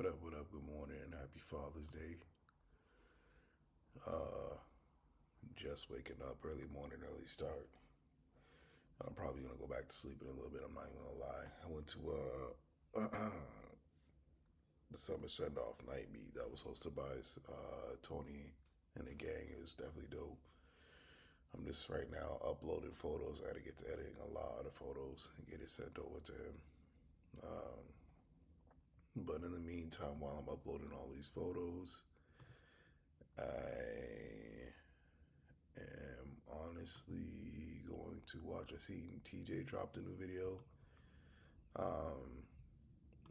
What up, what up? Good morning and happy Father's Day. Uh, just waking up, early morning, early start. I'm probably gonna go back to sleep in a little bit. I'm not even gonna lie. I went to the summer send off night meet that was hosted by Tony and the gang. It was definitely dope. I'm just right now uploading photos. I gotta get to editing a lot of photos and get it sent over to him. Um, but in the meantime, while I'm uploading all these photos, I am honestly going to watch. I seen TJ dropped a new video. Um,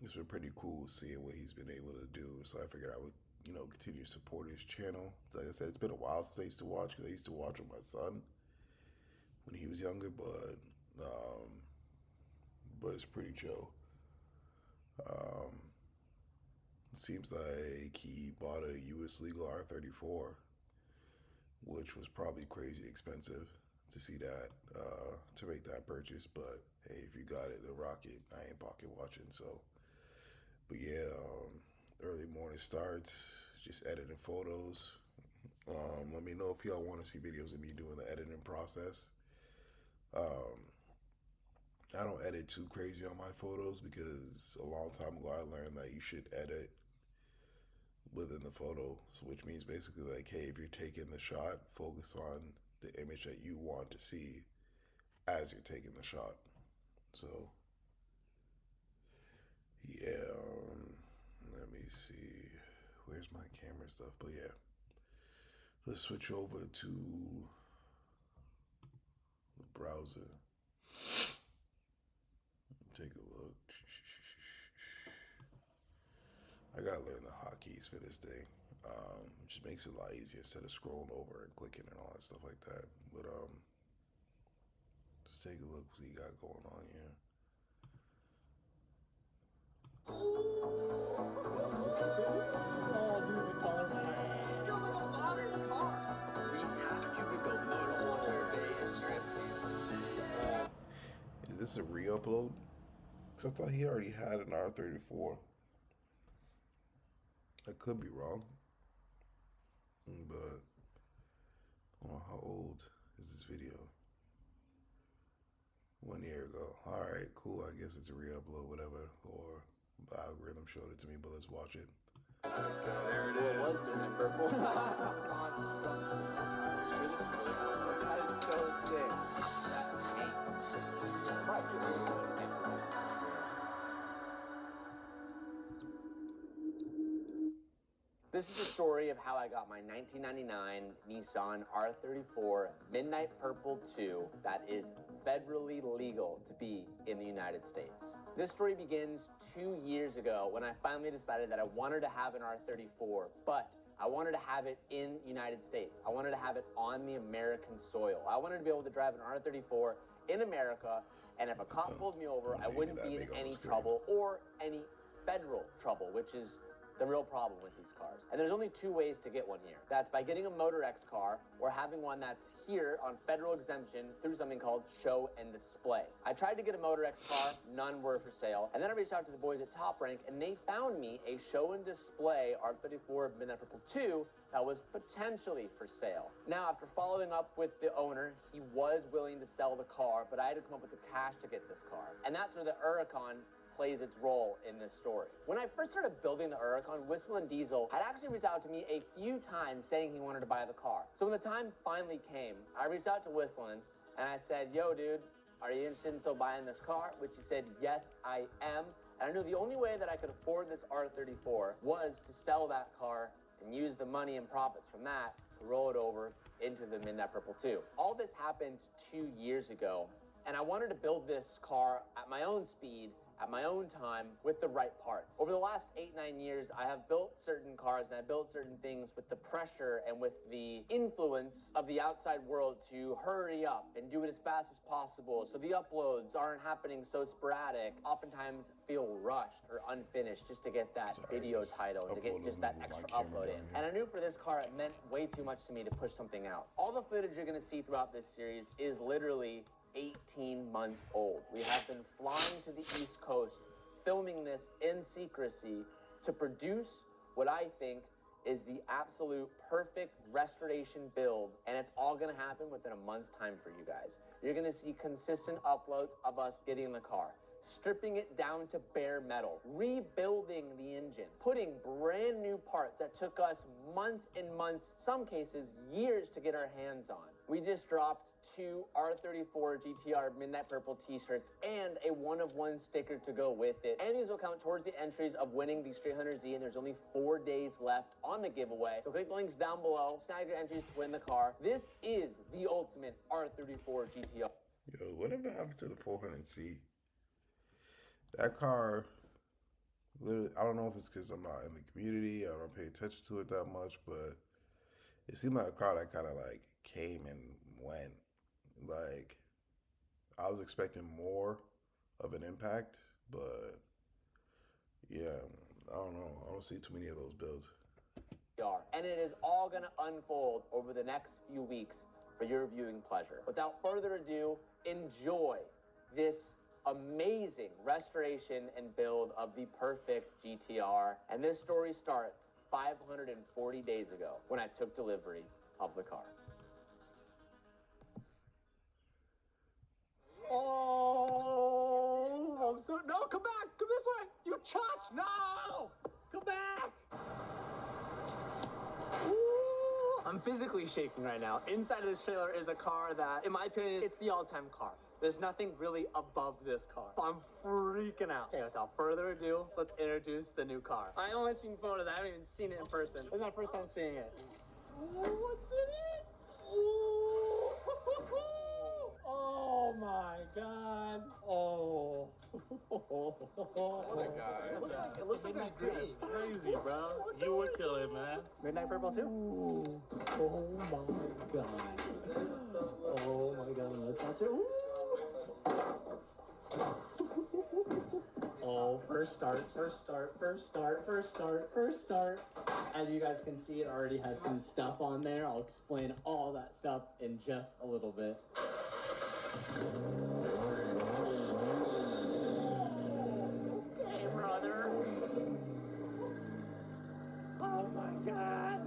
it's been pretty cool seeing what he's been able to do. So I figured I would, continue to support his channel. Like I said, it's been a while since I used to watch because I used to watch with my son when he was younger, um, but it's pretty chill. Um, it seems like he bought a U.S. legal R34, which was probably crazy expensive to see that, to make that purchase. But hey, if you got it, then rock it. I ain't pocket watching, so. But yeah, early morning starts, just editing photos. Let me know if y'all want to see videos of me doing the editing process. Um, I don't edit too crazy on my photos because a long time ago I learned that you should edit within the photo, so which means basically like, hey, if you're taking the shot, focus on the image that you want to see as you're taking the shot. So yeah, let me see. Where's my camera stuff? But yeah, let's switch over to the browser. Take a look. I gotta learn the hotkeys for this thing. Just makes it a lot easier instead of scrolling over and clicking and all that stuff like that. But just take a look, what you got going on here. Is this a re-upload? Because I thought he already had an R34. I could be wrong, but I don't know how old is this video. 1 year ago. Alright, cool. I guess it's a re-upload, whatever. Or the algorithm showed it to me, but let's watch it. There it is. Was the Midnight Purple? Sure, this is really cool. That is so sick. This is the story of how I got my 1999 Nissan R34 Midnight Purple 2 that is federally legal to be in the United States. This story begins 2 years ago when I finally decided that I wanted to have an R34, but I wanted to have it in the United States. I wanted to have it on the American soil. I wanted to be able to drive an R34 in America, and if a cop pulled me over, I wouldn't be in any trouble or any federal trouble, which is the real problem with these cars. And there's only 2 ways to get one here. That's by getting a Motor X car or having one that's here on federal exemption through something called Show and Display. I tried to get a Motor X car, none were for sale. And then I reached out to the boys at Top Rank and they found me a Show and Display R34 Midnight Purple 2 that was potentially for sale. Now, after following up with the owner, he was willing to sell the car, but I had to come up with the cash to get this car. And that's where the Huracan plays its role in this story. When I first started building the Huracan, Whistling Diesel had actually reached out to me a few times saying he wanted to buy the car. So when the time finally came, I reached out to Whistling and I said, yo dude, are you interested in still buying this car? Which he said, yes, I am. And I knew the only way that I could afford this R34 was to sell that car and use the money and profits from that to roll it over into the Midnight Purple 2. All this happened 2 years ago, and I wanted to build this car at my own speed, at my own time, with the right parts. Over the last 8-9 years, I have built certain cars and I built certain things with the pressure and with the influence of the outside world to hurry up and do it as fast as possible so the uploads aren't happening so sporadic, oftentimes feel rushed or unfinished just to get that video title and to get just that extra upload in. And I knew for this car it meant way too much to me to push something out. All the footage you're gonna see throughout this series is literally 18 months old. We have been flying to the East Coast, filming this in secrecy to produce what I think is the absolute perfect restoration build, and it's all gonna happen within a month's time for you guys. You're gonna see consistent uploads of us getting in the car, stripping it down to bare metal, rebuilding the engine, putting brand new parts that took us months and months, some cases years, to get our hands on. We just dropped 2 R34 GTR Midnight Purple t-shirts and a one-of-one sticker to go with it. And these will count towards the entries of winning the Street Hunter Z, and there's only 4 days left on the giveaway. So click the links down below, snag your entries to win the car. This is the ultimate R34 GTR. Yo, whatever happened to the 400C? That car, literally, I don't know if it's because I'm not in the community, I don't pay attention to it that much, but it seemed like a car that kind of like came and went. Like, I was expecting more of an impact, but yeah, I don't know. I don't see too many of those builds. And it is all going to unfold over the next few weeks for your viewing pleasure. Without further ado, enjoy this amazing restoration and build of the perfect GTR. And this story starts 540 days ago when I took delivery of the car. Oh, I'm so, no, come back, come this way, you chotch, no, come back. Ooh, I'm physically shaking right now. Inside of this trailer is a car that, in my opinion, it's the all-time car. There's nothing really above this car. I'm freaking out. Okay, without further ado, let's introduce the new car. I only seen photos, I haven't even seen it in person. This is my first time seeing it. What's in it? Ooh. Oh my God. Oh. What a guy. It looks like there's green. Crazy, bro. You would kill it, man. Midnight Purple too? Ooh. Oh my God. Oh my God. Let's watch it. Ooh. Oh, first start. As you guys can see, it already has some stuff on there. I'll explain all that stuff in just a little bit. Hey, brother. Oh my God.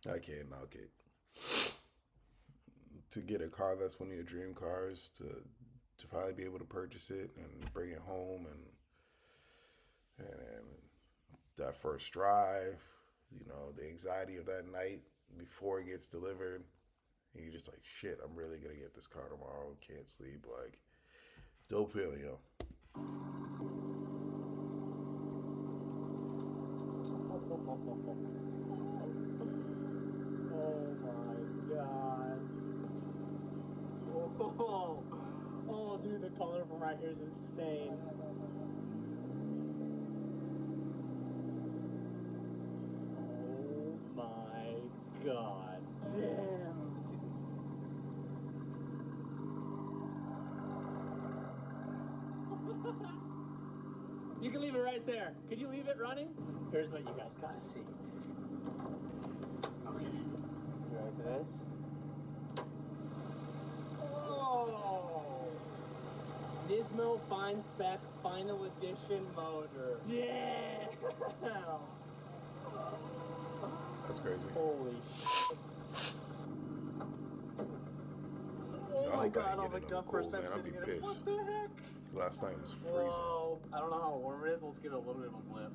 I can't knock it. To get a car that's one of your dream cars, to finally be able to purchase it and bring it home, and that first drive, you know, the anxiety of that night before it gets delivered, and you're just like, shit, I'm really gonna get this car tomorrow, can't sleep, like, dope feeling, yo. Oh my God. Oh, dude, the color from right here is insane. Oh my God. Damn. You can leave it right there. Could you leave it running? Here's what you guys gotta see. Okay. You ready for this? Whoa! Nismo Fine Spec Final Edition motor. Yeah! That's crazy. Holy shit. Oh my God, oh my God, first time I'd be sitting in it. pissed. What the heck? Last night was freezing. Whoa. I don't know how warm it is. Let's give it a little bit of a blip.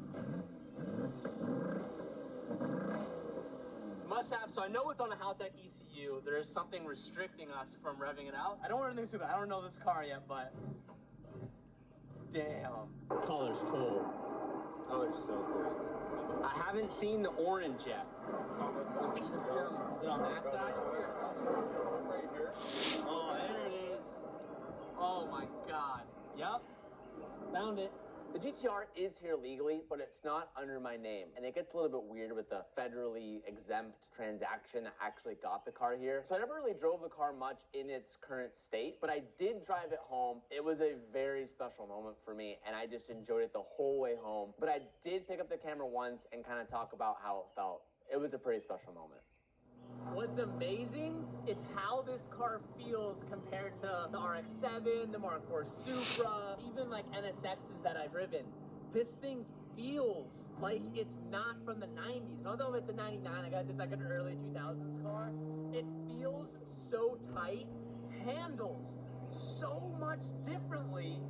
Must have, so I know it's on a Haltech ECU. There is something restricting us from revving it out. I don't want to think too bad. I don't know this car yet, but damn. The color's cool. Color's so cool. I haven't seen the orange yet. It's on this side. You can see it. Is it on that side? Right here. Oh, there it is. Oh my God. Yep. Found it. The GTR is here legally, but it's not under my name. And it gets a little bit weird with the federally exempt transaction that actually got the car here. So I never really drove the car much in its current state, but I did drive it home. It was a very special moment for me, and I just enjoyed it the whole way home. But I did pick up the camera once and kind of talk about how it felt. It was a pretty special moment. What's amazing is how this car feels compared to the RX-7, the Mark IV Supra, even like NSXs that I've driven. This thing feels like it's not from the 90s. Although it's a 99, I guess it's like an early 2000s car. It feels so tight, handles so much differently.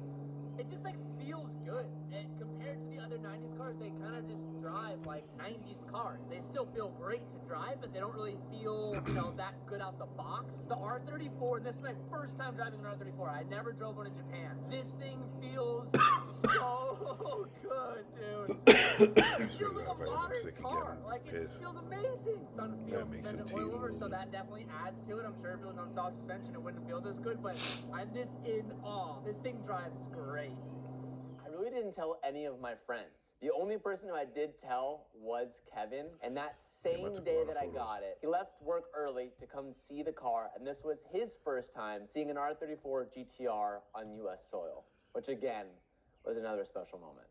It just like feels good. And compared to the other 90s cars, they kind of just drive like 90s cars. They still feel great to drive, but they don't really feel, you know, that good out the box. The R34, and this is my first time driving an R34. I never drove one in Japan. This thing feels so good, dude. It feels like a modern car. Like it just feels amazing. It's on fuel suspended oilover, so that definitely adds to it. I'm sure if it was on stock suspension, it wouldn't feel this good, but I'm just in awe. This thing drives great. I really didn't tell any of my friends. The only person who I did tell was Kevin, and that same day that I got it, he left work early to come see the car, and this was his first time seeing an R34 GTR on U.S. soil, which again was another special moment.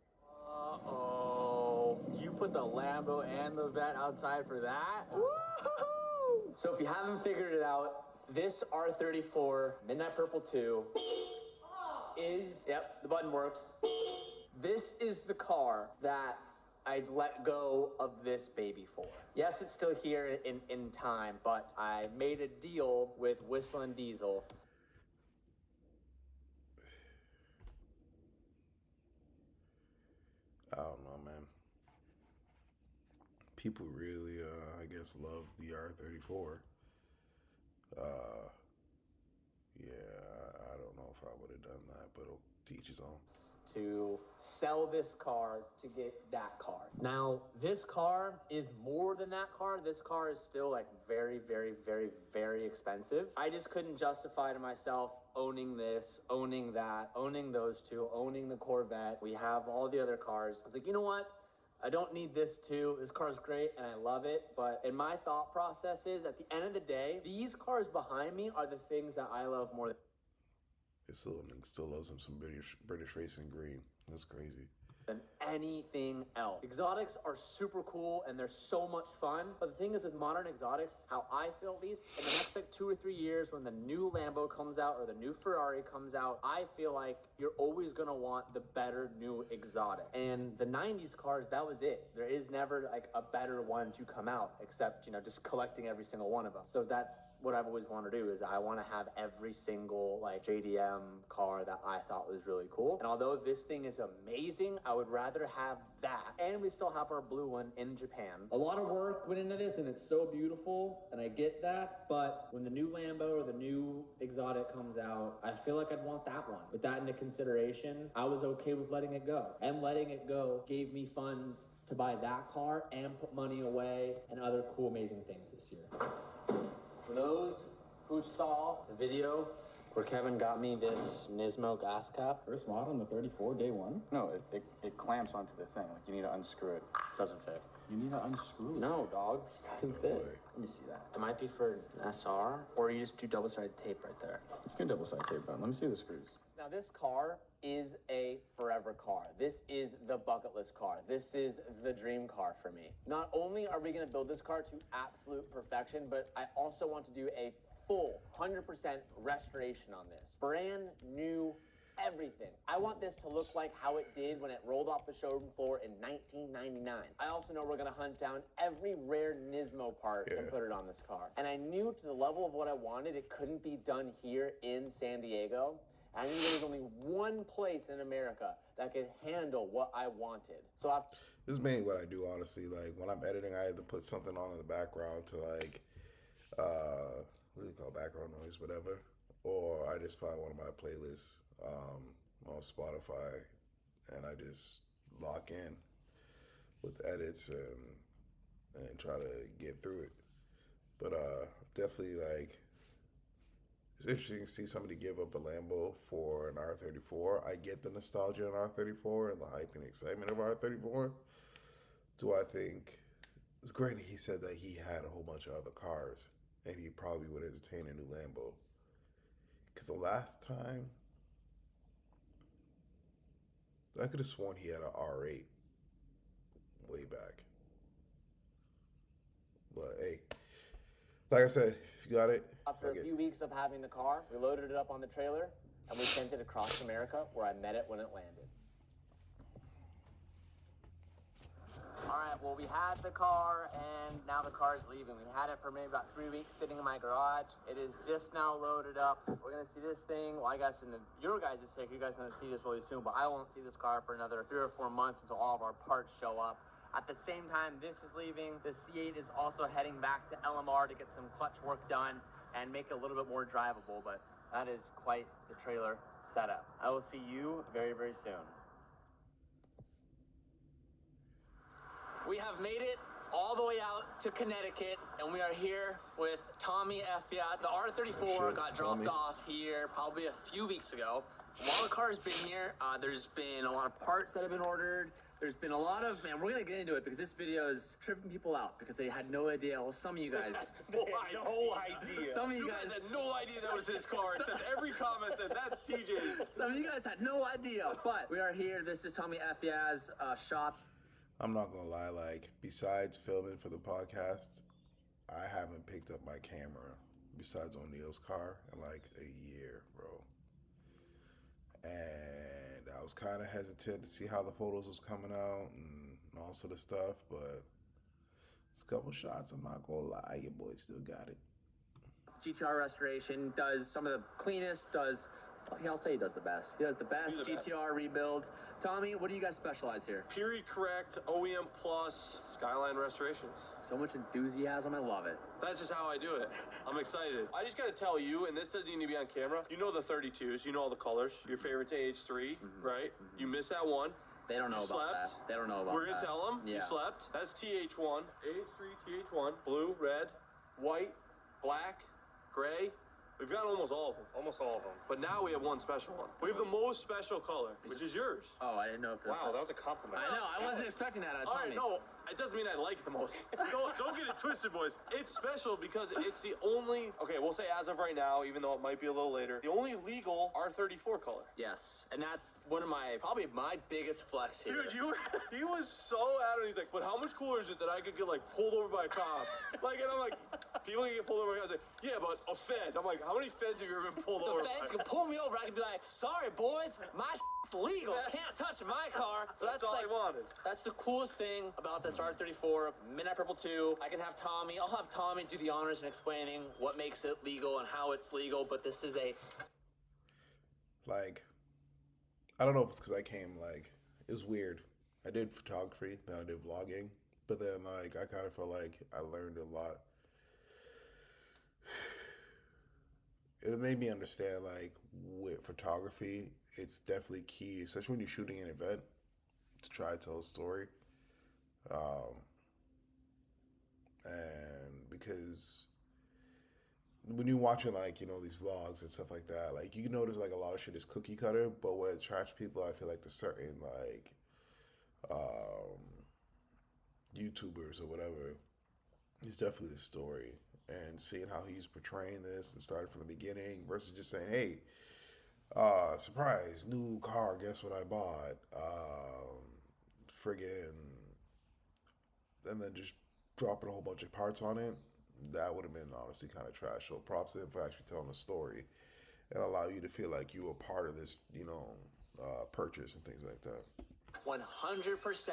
Uh-oh. You put the Lambo and the Vet outside for that? Woo-hoo-hoo! So if you haven't figured it out, this R34 Midnight Purple 2 is, yep, the button works. This is the car that I'd let go of this baby for. Yes, it's still here in time, but I made a deal with Whistling Diesel. I don't know, man. People really, I guess, love the R34. Yeah, I don't know if I would have done that, but it'll teach his own. To sell this car to get that car. Now, this car is more than that car. This car is still like very, very, very, very expensive. I just couldn't justify to myself owning this, owning that, owning those two, owning the Corvette. We have all the other cars. I was like, you know what? I don't need this too. This car's great and I love it. But in my thought process is, at the end of the day, these cars behind me are the things that I love more. It still loves him some British racing green. That's crazy. Than anything else. Exotics are super cool and they're so much fun. But the thing is with modern exotics, how I feel at least, in the next like 2 or 3 years when the new Lambo comes out or the new Ferrari comes out, I feel like you're always gonna want the better new exotic. And the 90s cars, that was it. There is never like a better one to come out except, you know, just collecting every single one of them. So that's what I've always wanted to do, is I want to have every single like JDM car that I thought was really cool. And although this thing is amazing, I would rather have that. And we still have our blue one in Japan. A lot of work went into this and it's so beautiful and I get that, but when the new Lambo or the new exotic comes out, I feel like I'd want that one. With that into consideration, I was okay with letting it go. And letting it go gave me funds to buy that car and put money away and other cool, amazing things this year. For those who saw the video where Kevin got me this Nismo gas cap, First mod on the 34, day one? No, it clamps onto the thing. Like, you need to unscrew it. doesn't fit. You need to unscrew it. No, dog, doesn't fit. way. Let me see that. It might be for an SR, or you just do double-sided tape right there. You can double side tape that. Let me see the screws. Now, this car is a forever car. This is the bucket list car. This is the dream car for me. Not only are we going to build this car to absolute perfection, but I also want to do a full 100% restoration on this. Brand new everything. I want this to look like how it did when it rolled off the showroom floor in 1999. I also know we're going to hunt down every rare Nismo part and put it on this car. And I knew to the level of what I wanted, it couldn't be done here in San Diego. I knew there was only one place in America that could handle what I wanted. So This is mainly what I do, honestly. Like, when I'm editing, I either put something on in the background to, like, what do you call background noise, whatever. Or I just find one of my playlists on Spotify, and I just lock in with edits and try to get through it. But definitely, like, it's interesting to see somebody give up a Lambo for an R34. I get the nostalgia in R34 and the hype and the excitement of R34. Do I think, granted, he said that he had a whole bunch of other cars and he probably would entertain a new Lambo. Because the last time, I could have sworn he had an R8 way back. But hey, Like I said, if you got it, After a few weeks of having the car, we loaded it up on the trailer and we sent it across America where I met it when it landed. All right, well, we had the car and now the car is leaving. We had it for maybe about 3 weeks sitting in my garage. It is just now loaded up. We're gonna see this thing. Well, I guess in your guys' sake, you guys are gonna see this really soon, but I won't see this car for another 3 or 4 months until all of our parts show up. At the same time, this is leaving. The C8 is also heading back to LMR to get some clutch work done and make it a little bit more drivable, but that is quite the trailer setup. I will see you very, very soon. We have made it all the way out to Connecticut, and we are here with Tommy Effiat. The R34 got dropped off here probably a few weeks ago. While the car's been here, there's been a lot of parts that have been ordered. There's been a lot of, and we're gonna get into it because this video is tripping people out because they had no idea. Well, some of you guys, no idea. Some of you guys had no idea that was his car. It said every comment said that's TJ's. Some of you guys had no idea, but we are here. This is Tommy Effiat's shop. I'm not gonna lie, like, besides filming for the podcast, I haven't picked up my camera besides O'Neill's car in like a year, bro. And I was kind of hesitant to see how the photos was coming out and all sort of stuff, but it's a couple shots, I'm not gonna lie, your boy still got it. GTR restoration, does some of the cleanest, I'll say he does the best. He does the best GTR rebuilds. Tommy, what do you guys specialize here? Period correct, OEM plus, Skyline restorations. So much enthusiasm, I love it. That's just how I do it. I'm excited. I just gotta tell you, and this doesn't need to be on camera, you know the 32s, you know all the colors. Your favorite to age 3, right? You missed that one. They don't know You about slept. that. They don't know about that. We're gonna tell them, you slept. That's TH1, age 3 TH1, blue, red, white, black, gray. We've got almost all of them. Almost all of them. But now we have one special one. We have the most special color, which is yours. Oh, I didn't know if Wow, that was a compliment. I know, I wasn't expecting that out of All Tommy. right, no, it doesn't mean I like it the most. Don't get it twisted, boys. It's special because it's the only, okay, we'll say as of right now, even though it might be a little later, the only legal R34 color. Yes, and that's one of probably my biggest flex here. Dude, he was so adamant. He's like, but how much cooler is it that I could get like pulled over by a cop? Like, and I'm like, people can get pulled over by a cop. I was like, yeah, but a Fed. I'm like, how many Feds have you ever been pulled over The feds by? can pull me over. I can be like, sorry, boys, my shit's legal. Can't touch my car. So That's all I wanted. That's the coolest thing about this R34 Midnight Purple 2. I can have Tommy. I'll have Tommy do the honors in explaining what makes it legal and how it's legal. But this is Like, I don't know if it's because I came, like, it was weird. I did photography, then I did vlogging, but then, like, I kind of felt like I learned a lot. It made me understand, like, with photography, it's definitely key, especially when you're shooting an event, to try to tell a story. And because when you're watching, like, you know, these vlogs and stuff like that, like, you can notice, like, a lot of shit is cookie cutter, but what attracts people, I feel like, to certain, like, YouTubers or whatever, is definitely the story. And seeing how he's portraying this and starting from the beginning versus just saying, hey, surprise, new car, guess what I bought? And then just dropping a whole bunch of parts on it, that would have been honestly kind of trash. So props to him for actually telling a story and allow you to feel like you were part of this, you know, purchase and things like that. 100%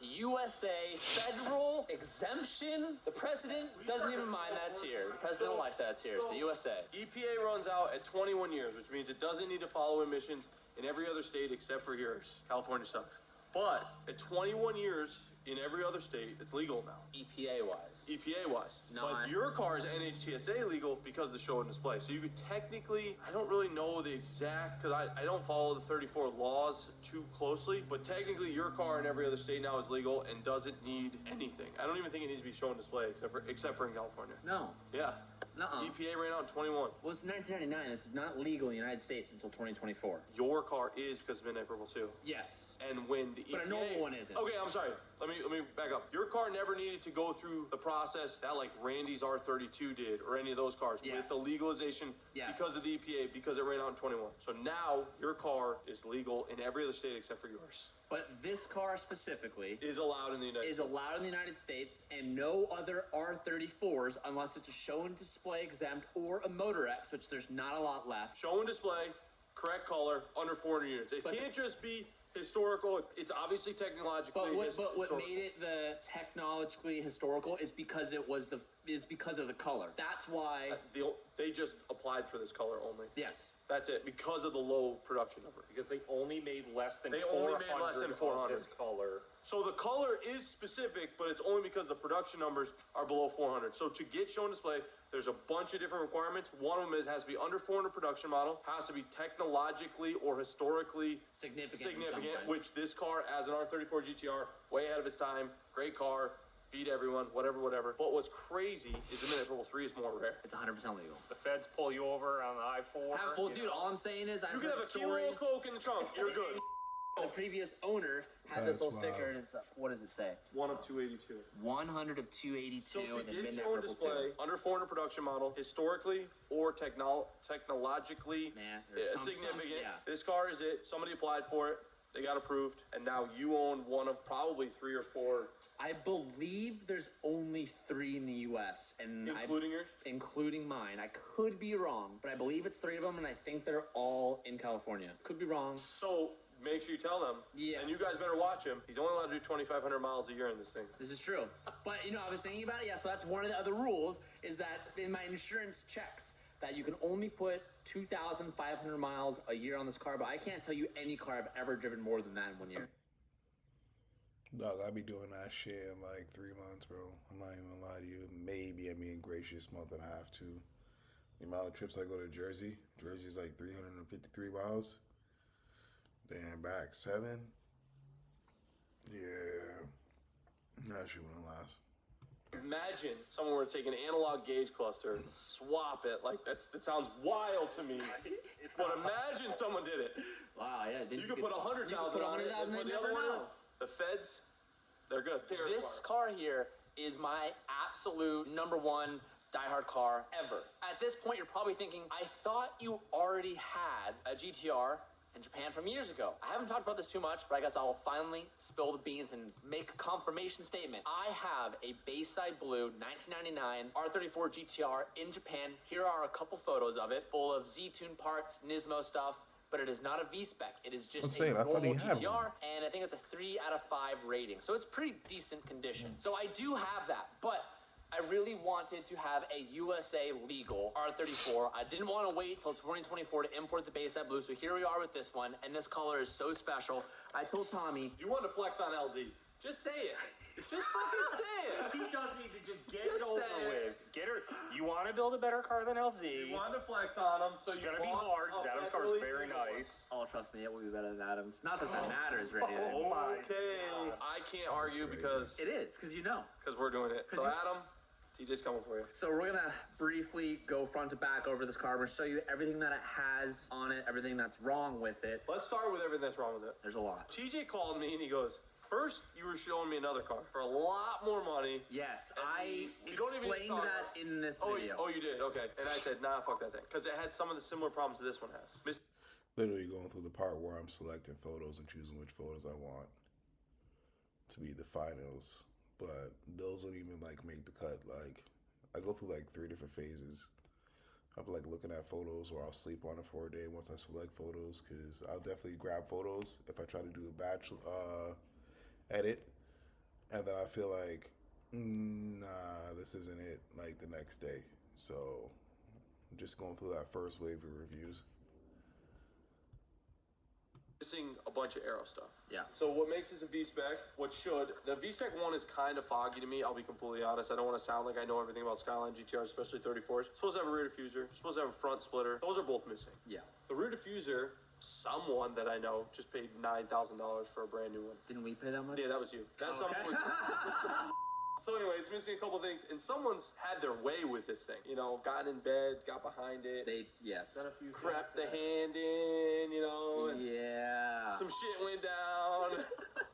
USA federal exemption. The president doesn't even mind that it's here. The president likes that it's here. It's the USA. EPA runs out at 21 years, which means it doesn't need to follow emissions in every other state except for yours. California sucks. But at 21 years in every other state, it's legal now. EPA-wise. EPA-wise. Not- But your car is NHTSA legal because of the show and display. So you could technically, I don't really know the exact, because I don't follow the 34 laws too closely, but technically your car in every other state now is legal and doesn't need anything. I don't even think it needs to be show and display except for in California. No. Yeah. Nuh-uh. EPA ran out in 21. Well, it's 1999. This is not legal in the United States until 2024. Your car is because of Midnight Purple 2. Yes. And when the EPA... But a normal one isn't. Okay, I'm sorry. let me back up. Your car never needed to go through the process that like Randy's R32 did or any of those cars with the legalization because of the EPA, because it ran out in 21. So now your car is legal in every other state except for yours. But this car specifically Is allowed in the United States. allowed in the United States, and no other R34s unless it's a show and display exempt or a Motor X, which there's not a lot left. Show and display, correct color, under 400 units. It can't just be historical. It's obviously technologically. But what made it the technologically historical is because it was because of the color. That's why. They just applied for this color only. Yes. That's it, because of the low production number. Because they only made less than They 400 only made less than 400. of this color. So the color is specific, but it's only because the production numbers are below 400. So to get show and display, there's a bunch of different requirements. One of them has to be under 400 production model, has to be technologically or historically Significant, which this car, as an R34 GTR, way ahead of its time, great car, beat everyone, whatever. But what's crazy is the Midnight Purple 3 is more rare. It's 100% legal. The feds pull you over on the I-4. Well, dude, all I'm saying is I've You can heard have a kilo stories. of Coke in the trunk, you're good. The previous owner had this That's little sticker, wild. and it's what does it say? 1 of 282. 100 of 282, So to and then get Midnight show and Purple display, 2. under 400 production model, historically or technologically Man, there's some- significant, yeah. this car is it. Somebody applied for it, they got approved, and now you own one of probably 3 or 4, I believe there's only 3 in the U.S. and including yours. including mine. I could be wrong, but I believe it's 3 of them, and I think they're all in California. Could be wrong. So make sure you tell them. Yeah. And you guys better watch him. He's only allowed to do 2,500 miles a year in this thing. This is true. But, I was thinking about it. Yeah, so that's one of the other rules is that in my insurance checks that you can only put 2,500 miles a year on this car, but I can't tell you any car I've ever driven more than that in 1 year. Dog, I be doing that shit in like 3 months, bro. I'm not even gonna lie to you. Maybe I'm being gracious, month and a half, too. The amount of trips I go to Jersey. Jersey's like 353 miles. Then back 7. Yeah. That shit wouldn't last. Imagine someone were to take an analog gauge cluster and swap it. Like that sounds wild to me. But imagine someone did it. Wow, yeah. You could put 100,000 on it. And for the other one, the feds, they're good. This car here is my absolute number 1 diehard car ever. At this point, you're probably thinking, I thought you already had a GTR in Japan from years ago. I haven't talked about this too much, but I guess I'll finally spill the beans and make a confirmation statement. I have a Bayside Blue 1999 R34 GTR in Japan. Here are a couple photos of it, full of Z-Tune parts, Nismo stuff, but it is not a V-spec. It is just I'm saying, a I thought he normal had GTR, one. and I think it's a 3 out of 5 rating. So it's pretty decent condition. So I do have that, but I really wanted to have a USA legal R34. I didn't want to wait till 2024 to import the Bayside Blue, so here we are with this one, and this color is so special. I told Tommy, You want to flex on LZ. Just say it. Just fucking say it. He does need to just get Just it over say it. with. Get her. You want to build a better car than LZ. You want to flex on them, so It's you gonna be bought hard. a Adam's car is federally very legal one. nice. oh, trust me, it will be better than Adam's. Not that that matters, right? Oh my Okay, I can't argue crazy. because It is, because we're doing it. So you- Adam, TJ's coming for you. So we're gonna briefly go front to back over this car. We're gonna show you everything that it has on it, everything that's wrong with it. Let's start with everything that's wrong with it. There's a lot. TJ called me and he goes, first you were showing me another car for a lot more money. Yes, And I we don't even explained talk that about- in this Oh, video. you did? Okay. And I said, nah, fuck that thing. Because it had some of the similar problems that this one has. Literally going through the part where I'm selecting photos and choosing which photos I want to be the finals. But those don't even like make the cut. Like I go through like 3 different phases. I'll be like looking at photos, or I'll sleep on it for a day once I select photos, because I'll definitely grab photos if I try to do a batch edit, and then I feel like nah, this isn't it, like the next day. So I'm just going through that first wave of reviews. Missing a bunch of aero stuff. Yeah. So what makes this a V-Spec? The V-Spec one is kind of foggy to me, I'll be completely honest. I don't want to sound like I know everything about Skyline GTR, especially 34s. It's supposed to have a rear diffuser. It's supposed to have a front splitter. Those are both missing. Yeah. The rear diffuser, someone that I know just paid $9,000 for a brand new one. Didn't we pay that much? Yeah, that was you. That someone was... So anyway, it's missing a couple things, and someone's had their way with this thing. You know, gotten in bed, got behind it, Yes. crept the hand in, you know, and Yeah. some shit went down.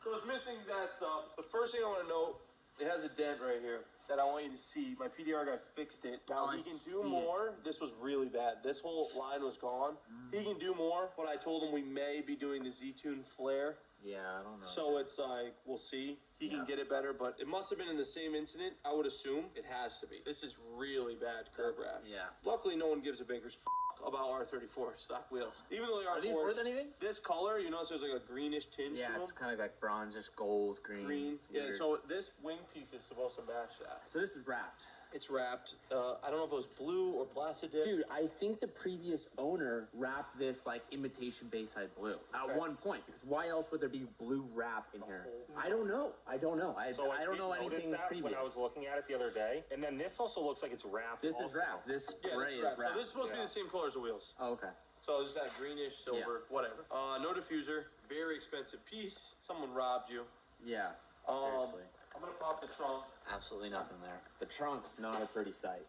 So it's missing that stuff. The first thing I want to note, it has a dent right here that I want you to see. My PDR guy fixed it. Now he can do more. This was really bad. This whole line was gone. He can do more, but I told him we may be doing the Z-Tune flare. Yeah, I don't know. So it's like, we'll see. He can get it better, but it must have been in the same incident. I would assume it has to be. This is really bad curb rash. Yeah. Luckily, no one gives a baker's about R34 stock wheels. Even though they are these Fords, worth anything? This color, you notice there's like a greenish tinge to Yeah, them. it's kind of like bronzish gold, green. Yeah, weird. so this wing piece is supposed to match that. So this is wrapped. It's wrapped. I don't know if it was blue or blasted dip. Dude, I think the previous owner wrapped this like imitation Bayside blue at one point. Because why else would there be blue wrap in here? I don't know. I don't know. I So don't did know notice anything that previous. when I was looking at it the other day. And then this also looks like it's wrapped. This is also. wrapped. This Yeah, gray it's is wrapped. wrapped. So this is supposed to be Yeah. the same color as the wheels. Oh, okay. So there's that greenish, silver, whatever. No diffuser. Very expensive piece. Someone robbed you. Yeah. Um, Seriously. I'm gonna pop the trunk. Absolutely nothing there. The trunk's not a pretty sight.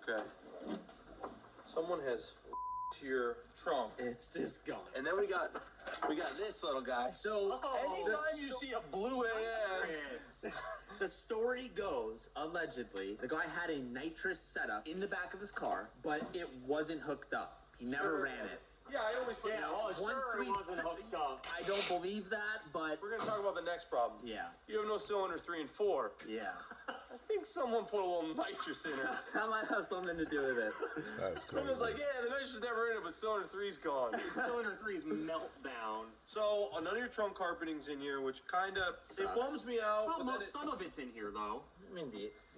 Okay. Someone has to your trunk. It's just gone. And then we got this little guy. So Anytime you see a blue AM, the story goes, allegedly, the guy had a nitrous setup in the back of his car, but it wasn't hooked up. He never Sure. ran it. yeah, I always put. Yeah, well, sure it wasn't hooked up. I don't believe that, but We're gonna talk about the next problem. yeah, You have no cylinder 3 and 4. yeah. I think someone put a little nitrous in it. That might have something to do with it. That's crazy. Someone's like, yeah, the nitrous is never in it, but cylinder 3's gone. Cylinder 3's meltdown. So none of your trunk carpeting's in here, which kind of it Sucks. bums me out. Well, but then some of it's in here though. I mean,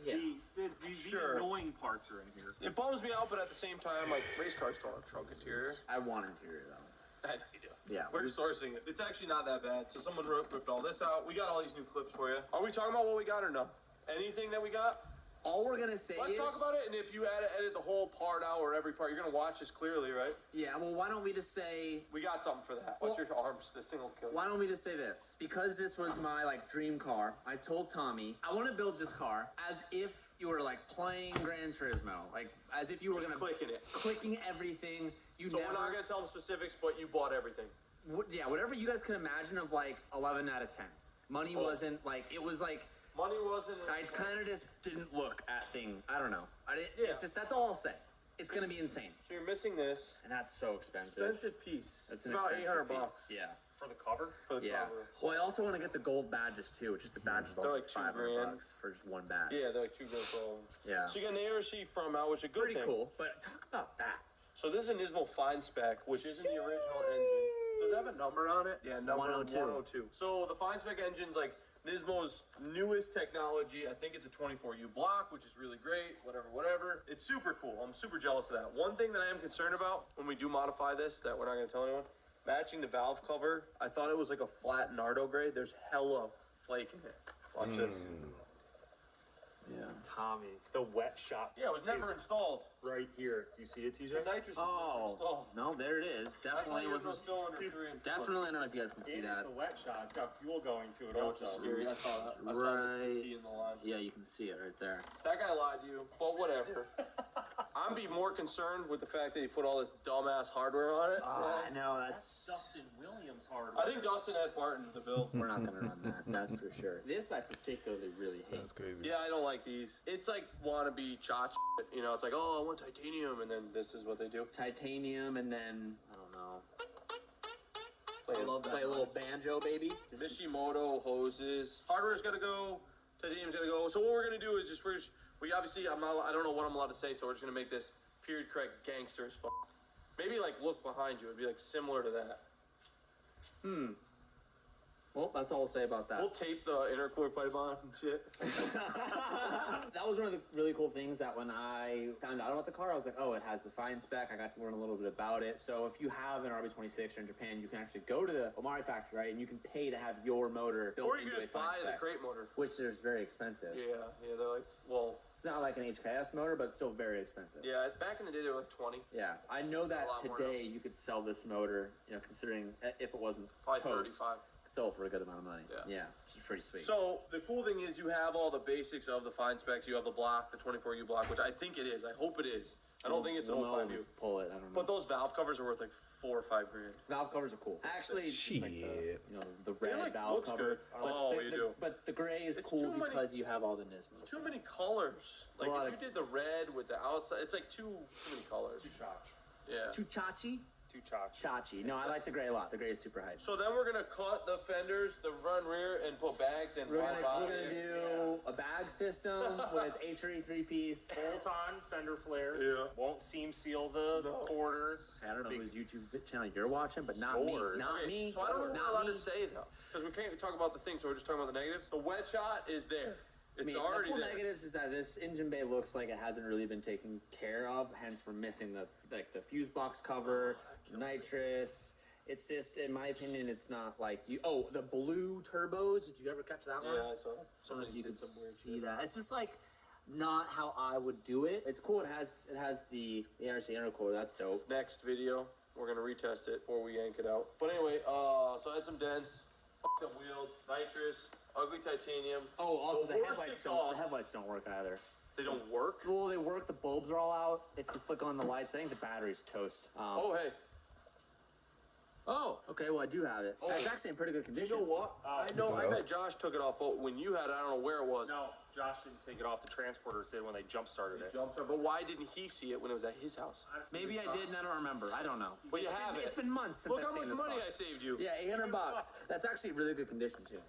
yeah. The Sure. annoying parts are in here. it bums me out, but at the same time, like race cars don't have trunk interior. I want interior though. I know you do. Yeah. We're sourcing it. It's actually not that bad. So someone ripped all this out. We got all these new clips for you. Are we talking about what we got or no? Anything that we got? All we're gonna say Let's is, talk about it. And if you edit the whole part out or every part, you're gonna watch this clearly, right? yeah. Well, why don't we just say? We got something for that. Watch your arms. This thing will kill you. Why don't we just say this? Because this was my like dream car, I told Tommy, I want to build this car as if you were like playing Gran Turismo, like as if you were Just gonna clicking it. clicking everything. You So never, we're not gonna tell them specifics, but you bought everything. yeah, whatever you guys can imagine of like 11 out of 10. Money wasn't like it was like Money wasn't. I kind of just didn't look at thing. I don't know. I didn't. Yeah. It's just that's all I'll say. It's gonna be insane, So you're missing this and that's so expensive. expensive piece. That's It's an about expensive 800 piece. bucks. Yeah. For the cover? For the Yeah. cover. Well, I also want to get the gold badges too, which is the badges. They're Also like $2 500 grand. bucks for just one badge. Yeah, they're like $2 grand for all of them. Yeah. So you got an ARC from out, which is a good Pretty thing. cool. But talk about that. So this is a Nismo Fine Spec, which isn't the original engine. Does it have a number on it? Yeah, number 102. 102. So the Fine Spec engine's like Nismo's newest technology. I think it's a 24U block, which is really great. Whatever. It's super cool. I'm super jealous of that. One thing that I am concerned about when we do modify this, that we're not going to tell anyone, matching the valve cover. I thought it was like a flat Nardo gray. There's hella flake in it. Watch this. Yeah. Tommy, the wet shop. Yeah, it was never is installed. right here. Do you see it, The TJ? nitrous is never Oh installed. no, there it is. That's why Definitely there's no wasn't. cylinder 3 and 4. Definitely, I don't know if you guys can see that. It's a wet shot. It's got fuel going to it That also. was scary. I saw that. I saw Right. the T in the line. Yeah, you can see it right there. That guy lied to you, but whatever. I'm be more concerned with the fact that he put all this dumbass hardware on it. I know that's. Dustin Williams hardware. I think Dustin had part in the build. We're not gonna run that. That's for sure. This I particularly really hate. That's crazy. Yeah, I don't like these. It's like wannabe chotch shit. You know, it's like, oh, I want titanium, and then this is what they do. Titanium, and then I don't know. I love that. Play a little banjo, baby. Mishimoto hoses. Hardware's gotta go. Titanium's gotta go. So what we're gonna do is we obviously I don't know what I'm allowed to say, so we're just gonna make this period correct gangster as fuck. Maybe like look behind you. It'd be like similar to that. Well, that's all I'll say about that. We'll tape the intercooler pipe on and shit. That was one of the really cool things that when I found out about the car, I was like, oh, it has the fine spec. I got to learn a little bit about it. So if you have an RB26 or in Japan, you can actually go to the Omari factory, right? And you can pay to have your motor built Or you into can a just fine buy the spec, crate motor. which is very expensive. Yeah, they're like, well, It's not like an HKS motor, but it's still very expensive. yeah, back in the day they were like 20, Yeah, I know that A lot more today you could sell this motor, you know, considering if it wasn't probably toast, 35. could sell it for a good amount of money. Yeah. Which is pretty sweet. So the cool thing is you have all the basics of the fine specs. You have the block, the 24U block, which I think it is. I hope it is. I don't think it's an We'll know 05 when we U. pull it. I don't know. But those valve covers are worth like $4 or $5 grand. valve covers are cool. Actually, it's like the, Shit. the red like, valve looks cover. good. But Oh, the, you the- do. But the gray is It's cool too many- because you have all the Nismos. Too many colors. a Like lot if of- you did the red with the outside, it's like too many colors. Too chotch. Yeah. Too chachi? Too chotch. Chachi. No, I like the gray a lot. The gray is super hype. So then we're gonna cut the fenders, the front rear, and put bags and We're wide body. gonna do a bag system with HRE 3-piece. Bolt-on fender flares. Yeah. Won't seam seal the quarters. I don't know whose YouTube channel you're watching, but not me. Yours. Not Okay, me. So I don't know what we're not allowed me. to say though, because we can't talk about the things. So we're just talking about the negatives. The wet shot is there. It's I mean, already the full there. negatives is that this engine bay looks like it hasn't really been taken care of. Hence, we're missing the fuse box cover, nitrous. It's just, in my opinion, it's not like you. Oh, the blue turbos. Did you ever catch that one? Yeah, I saw. I don't know if Somebody you did can some weird see shit. that. It's just like not how I would do it. It's cool. It has the ARC intercooler. That's dope. Next video, we're gonna retest it before we yank it out. But anyway, so I had some dents, fucked up wheels, nitrous, ugly titanium. Oh, also The the worst headlights thing don't. off- The headlights don't work either. They don't work. Well, they work. The bulbs are all out. If you flick on the lights, I think the battery's toast. Oh hey, Oh, okay. Well, I do have it. It's actually in pretty good you condition. know what? I know. I Well. bet Josh took it off, but when you had it, I don't know where it was. No, Josh didn't take it off. The transporters did when they jump started it. Jumpstart. But why didn't he see it when it was at his house? Maybe I did, and I don't remember. I don't know. But you It's have been, it. It's been months since Look I've how seen much this money car. I saved you. Yeah, $800. That's actually really good condition too.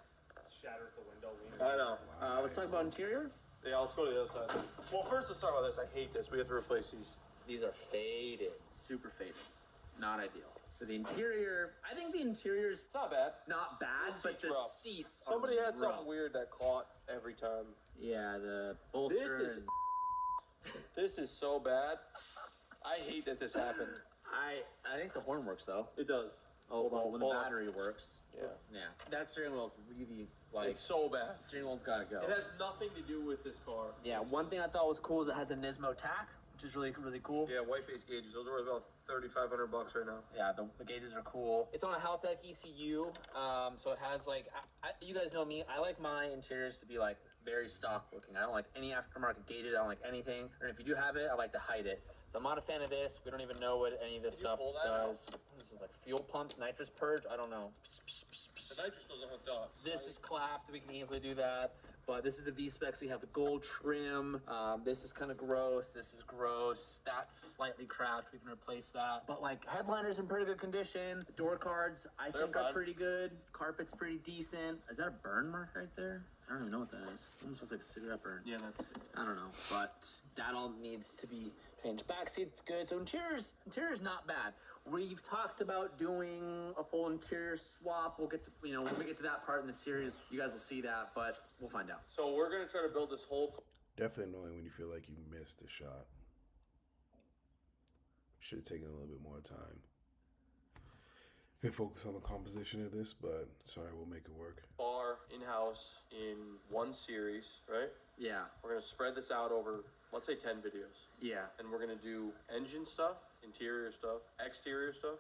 Shatters the window. I know. Let's talk about interior. Yeah, let's go to the other side. Well, first let's talk about this. I hate this. We have to replace these. These are faded, super faded. Not ideal. So the interior, I think the interior's It's not bad. not bad, The but seat's the rough. seats. Somebody are had something rough. weird that caught every time. Yeah, the bolster. This is- and This is so bad. I hate that this happened. I think the horn works though. It does. Oh, Hold well, on, when the hold on. battery works. Yeah. Yeah, that steering wheel's really like. It's so bad. Steering wheel's gotta go. It has nothing to do with this car. Yeah, one thing I thought was cool is it has a Nismo tack, which is really cool. Yeah, white face gauges. Those are worth about $3,500 right now. Yeah, the gauges are cool. It's on a Haltech ECU, so it has like, you guys know me, I like my interiors to be like very stock looking. I don't like any aftermarket gauges, I don't like anything. And if you do have it, I like to hide it. So I'm not a fan of this. We don't even know what any of this Can you stuff pull that out? does. This is like fuel pumps, nitrous purge, I don't know. The nitrous doesn't hook up. This is clapped, we can easily do that. But this is the V-Spec, so you have the gold trim. This is kind of gross, this is gross. That's slightly cracked, we can replace that. But like, headliner's in pretty good condition. The door cards, I They're think are fine. pretty good. Carpet's pretty decent. Is that a burn mark right there? I don't even know what that is. Almost looks like a cigarette burn. Yeah, that's. I don't know, but that all needs to be changed. Back seat's good, so interior's not bad. We've talked about doing a full interior swap. We'll get to, when we get to that part in the series, you guys will see that, but we'll find out. So we're gonna try to build this whole. Definitely annoying when you feel like you missed a shot. Should have taken a little bit more time and focus on the composition of this, but sorry, we'll make it work. Car in house in one series, right? Yeah, We're gonna spread this out over, let's say, 10 videos. yeah. And we're gonna do engine stuff, interior stuff, exterior stuff,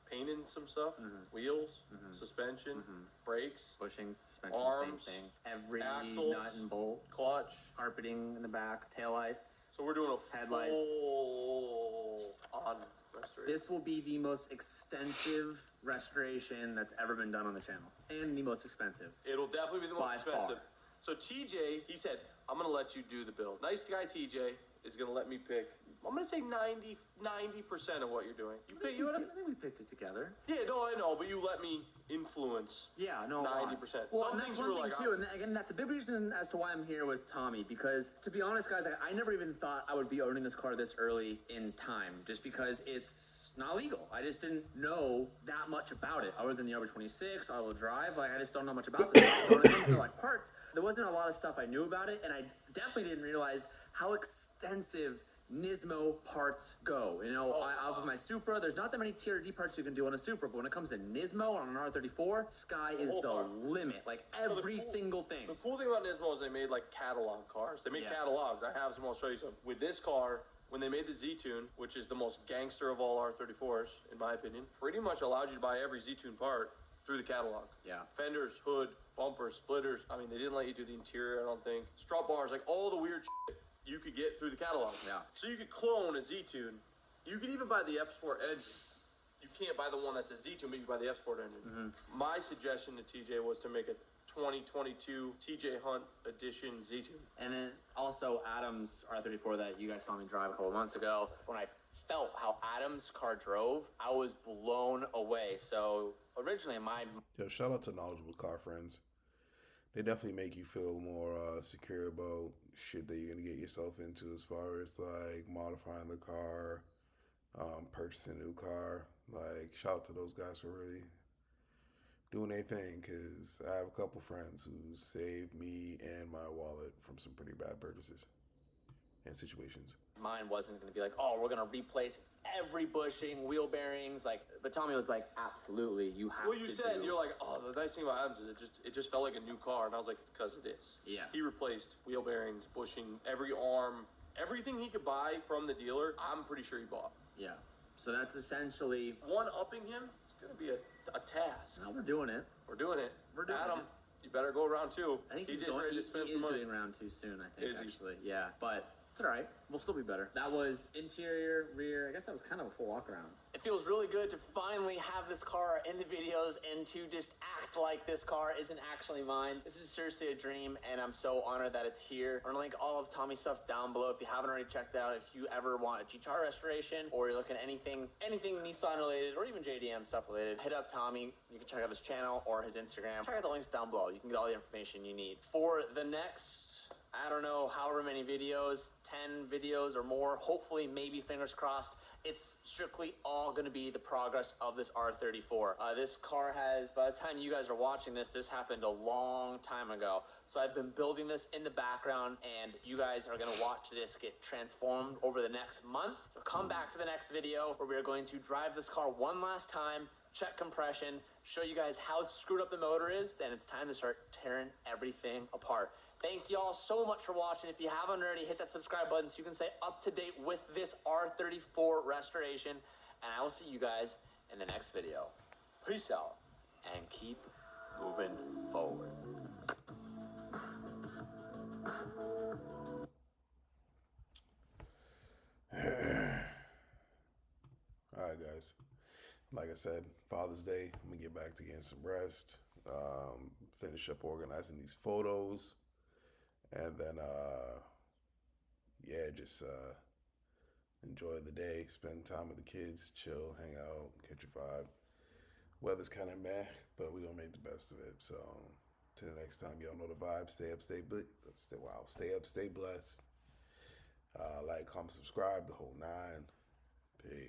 painting some stuff, wheels, suspension, brakes, Bushings, suspension, Arms, same thing. Every axles. nut and bolt, clutch. carpeting in the back, taillights. So we're doing a Headlights. full on restoration. This will be the most extensive restoration that's ever been done on the channel, and the most expensive. It'll definitely be the most By expensive. far. So TJ, he said, I'm gonna let you do the build. Nice guy TJ is gonna let me pick, I'm gonna say 90% of what you're doing. You pick, you I had a, think we picked it together. yeah, no, I know, but you let me influence. Yeah, no, 90%. Well, Some and that's things one you were thing like, too, and again, that's a big reason as to why I'm here with Tommy. Because to be honest, guys, I never even thought I would be owning this car this early in time, just because it's not legal. I just didn't know that much about it, other than the RB26, all-wheel drive. Like, I just don't know much about this. So when it comes to like parts, there wasn't a lot of stuff I knew about it, and I definitely didn't realize how extensive Nismo parts go. Off of my Supra, there's not that many tier D parts you can do on a Supra, but when it comes to Nismo on an R34, sky is whole the car. limit. Like So the every cool- single thing. The cool thing about Nismo is they made like catalog cars. They made Yeah. catalogs. I have some, I'll show you some. With this car, when they made the Z-Tune, which is the most gangster of all R34s, in my opinion, pretty much allowed you to buy every Z-Tune part through the catalog. Yeah. Fenders, hood, bumpers, splitters. I mean, they didn't let you do the interior, I don't think. Strut bars, like all the weird shit. you could get through the catalog. Yeah. So you could clone a Z-Tune. You could even buy the F Sport engine. You can't buy the one that's a Z-Tune, but you can buy the F Sport engine. My suggestion to TJ was to make a 2022 TJ Hunt Edition Z-Tune. And then also Adam's R34 that you guys saw me drive a couple months ago. When I felt how Adam's car drove, I was blown away. So originally my Yo, shout out to Knowledgeable Car Friends. They definitely make you feel more secure about shit that you're gonna get yourself into as far as like modifying the car, purchasing a new car. Like, shout out to those guys for really doing their thing, because I have a couple friends who saved me and my wallet from some pretty bad purchases and situations. mine wasn't going to be like, oh, we're going to replace every bushing, wheel bearings, like. But Tommy was like, absolutely, you have. Well, you said you're like, oh, the nice thing about Adams is it just felt like a new car, and I was like, it's because it is. Yeah. He replaced wheel bearings, bushing, every arm, everything he could buy from the dealer. I'm pretty sure he bought. Yeah. So that's essentially. One upping him is gonna be a task. No, we're doing it. We're doing it. We're doing Adam, it. you better go round two. I think he's TJ's going. ready He to spend is some money. doing round 2 soon. I think Is he? actually. Yeah, but. It's all right. We'll still be better. That was interior, rear. I guess that was kind of a full walk around. It feels really good to finally have this car in the videos and to just act like this car isn't actually mine. This is seriously a dream, and I'm so honored that it's here. I'm gonna link all of Tommy's stuff down below if you haven't already checked it out. If you ever want a GTR restoration or you're looking at anything Nissan related or even JDM stuff related, hit up Tommy. You can check out his channel or his Instagram. Check out the links down below. You can get all the information you need. For the next, I don't know, however many videos, 10 videos or more, hopefully, maybe, fingers crossed, it's strictly all going to be the progress of this R34. This car has, by the time you guys are watching this happened a long time ago. So I've been building this in the background, and you guys are going to watch this get transformed over the next month. So come back for the next video where we're going to drive this car one last time, check compression, show you guys how screwed up the motor is, then it's time to start tearing everything apart. Thank y'all so much for watching. If you haven't already, hit that subscribe button so you can stay up to date with this R34 restoration. And I will see you guys in the next video. Peace out and keep moving forward. All right, guys. Like I said, Father's Day, I'm gonna get back to getting some rest, finish up organizing these photos, and then just enjoy the day, spend time with the kids, chill, hang out, catch a vibe. Weather's kind of meh, but we're gonna make the best of it. So till the next time, y'all know the vibe. Stay up, stay blessed. Like, comment, subscribe, the whole 9. Peace.